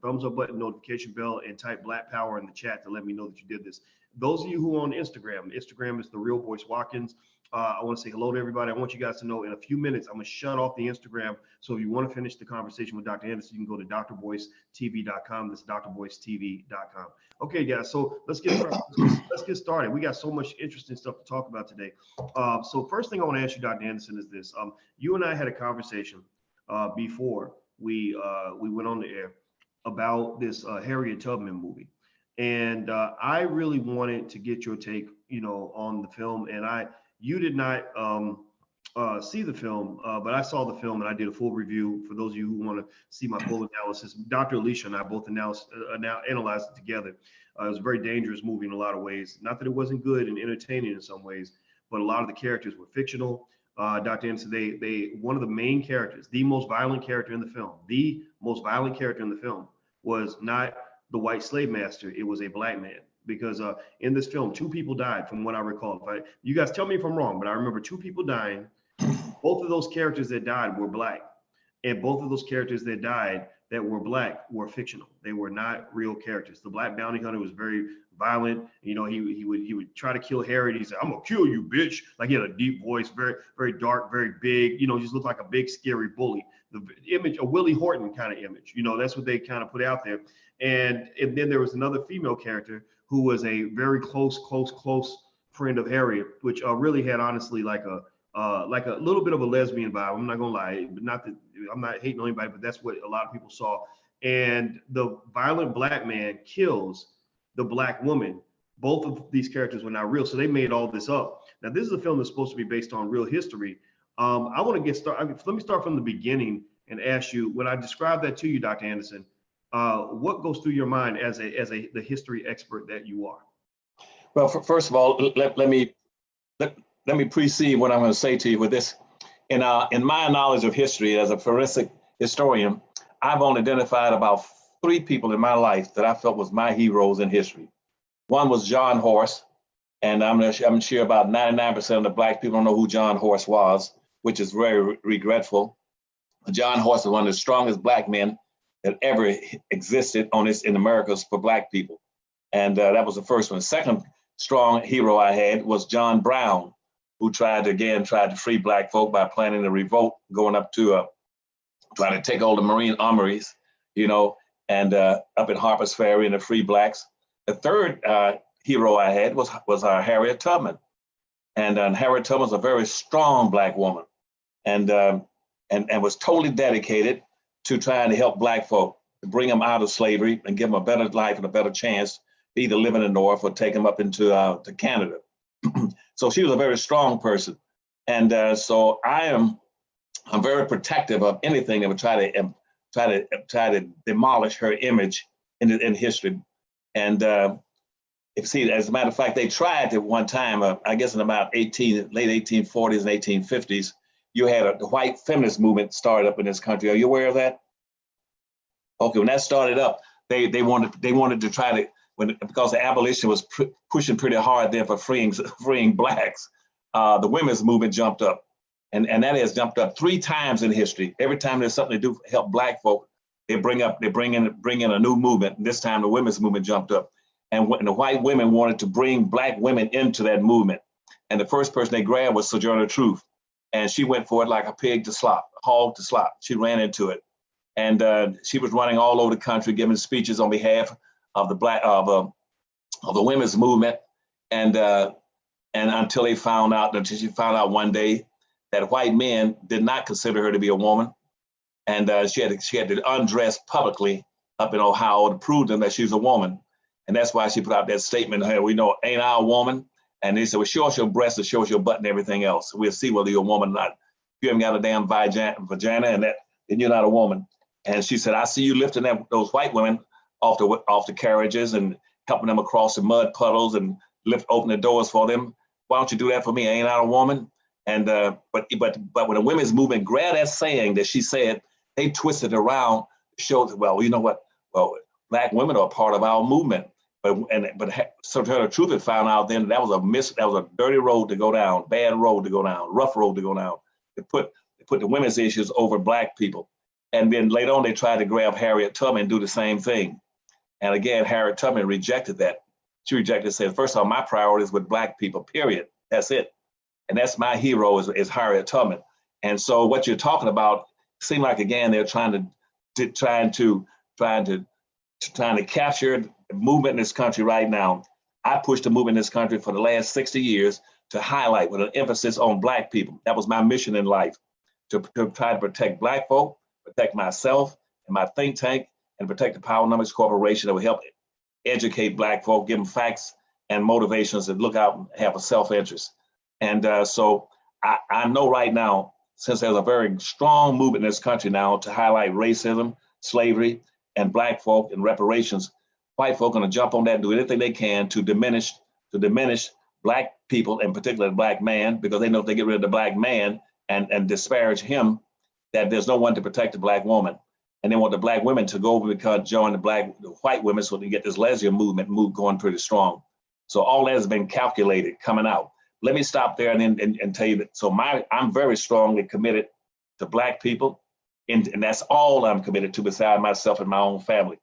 thumbs up button, notification bell, and type Black Power in the chat to let me know that you did this. Those of you who are on Instagram is the Real Boyce Watkins. I want to say hello to everybody. I want you guys to know in a few minutes, I'm going to shut off the Instagram. So if you want to finish the conversation with Dr. Anderson, you can go to drboycetv.com. That's drboycetv.com. Okay, guys, so let's get started. Let's get started. We got so much interesting stuff to talk about today. So first thing I want to ask you, Dr. Anderson, is this. You and I had a conversation before we went on the air about this Harriet Tubman movie. And I really wanted to get your take, on the film. And you did not see the film, but I saw the film and I did a full review. For those of you who want to see my full analysis, Dr. Alicia and I both analyzed it together. It was a very dangerous movie in a lot of ways. Not that it wasn't good and entertaining in some ways, but a lot of the characters were fictional. Dr. Anderson, one of the main characters, the most violent character in the film, was not the white slave master. It was a black man, because in this film, 2 people died, from what I recall. You guys tell me if I'm wrong, but I remember 2 people dying. Both of those characters that died were black, and both of those characters that died that were black were fictional. They were not real characters. The black bounty hunter was very violent. He would try to kill Harriet. He said, "I'm gonna kill you, bitch." Like, he had a deep voice, very, very dark, very big, just looked like a big, scary bully. The image, a Willie Horton kind of image, that's what they kind of put out there. And then there was another female character who was a very close friend of Harriet, which really had, honestly, like a little bit of a lesbian vibe. I'm not gonna lie, but not that I'm not hating on anybody, but that's what a lot of people saw. And the violent black man kills the black woman. Both of these characters were not real, so they made all this up. Now, this is a film that's supposed to be based on real history. I want to get started. Let me start from the beginning and ask you, when I describe that to you, Dr. Anderson, what goes through your mind as the history expert that you are? Well, first of all, let me precede what I'm going to say to you with this. In my knowledge of history as a forensic historian, I've only identified about 3 people in my life that I felt was my heroes in history. One was John Horse, and I'm sure about 99% of the black people don't know who John Horse was, which is very regretful. John Horse was one of the strongest black men that ever existed in Americas for black people. And that was the first one. The second strong hero I had was John Brown, who tried to free black folk by planning a revolt, going up to trying to take all the Marine armories, and up in Harper's Ferry and to free blacks. The third hero I had was Harriet Tubman. And Harriet Tubman was a very strong black woman, and was totally dedicated to trying to help black folk, to bring them out of slavery and give them a better life and a better chance to either live in the North or take them up into to Canada. So she was a very strong person. And so I'm very protective of anything that would try to demolish her image in history. And as a matter of fact, they tried at one time, I guess in about late 1840s and 1850s, you had the white feminist movement started up in this country. Are you aware of that? Okay, when that started up, they wanted to try to, because the abolition was pushing pretty hard there for freeing blacks, the women's movement jumped up, and that has jumped up 3 times in history. Every time there's something to do to help black folk, they bring in a new movement. And this time the women's movement jumped up, and the white women wanted to bring black women into that movement. And the first person they grabbed was Sojourner Truth, and she went for it like a pig to slop, a hog to slop. She ran into it, and she was running all over the country giving speeches on behalf of the women's movement, and until she found out one day that white men did not consider her to be a woman, and she had to undress publicly up in Ohio to prove to them that she was a woman, and that's why she put out that statement. Hey, we know ain't I a woman? And they said, well, show us your breasts and show us your butt and everything else. We'll see whether you're a woman or not. If you haven't got a damn vagina and that, then you're not a woman. And she said, I see you lifting those white women off the carriages and helping them across the mud puddles and open the doors for them. Why don't you do that for me? Ain't I a woman? And but when the women's movement grabbed that saying that she said, they twisted around, showed, well, you know what? Well, black women are a part of our movement. But Sojourner Truth had found out then that was a dirty road to go down, bad road to go down, rough road to go down. They put the women's issues over black people. And then later on, they tried to grab Harriet Tubman and do the same thing. And again, Harriet Tubman rejected that. She rejected, said, first of all, my priority is with Black people, period. That's it. And that's my hero is Harriet Tubman. And so what you're talking about seemed like, again, they're trying to capture the movement in this country right now. I pushed the movement in this country for the last 60 years to highlight with an emphasis on Black people. That was my mission in life, to try to protect Black folk, protect myself and my think tank, and protect the Powernomics Corporation that will help educate Black folk, give them facts and motivations that look out and have a self-interest. And so I know right now, since there's a very strong movement in this country now to highlight racism, slavery, and Black folk and reparations, white folk are going to jump on that and do anything they can to diminish Black people, in particular the Black man, because they know if they get rid of the Black man and disparage him, that there's no one to protect the Black woman. And they want the Black women to go over and join the white women so they get this lesbian movement going pretty strong. So all that has been calculated coming out. Let me stop there and tell you that. So I'm very strongly committed to Black people, and that's all I'm committed to beside myself and my own family.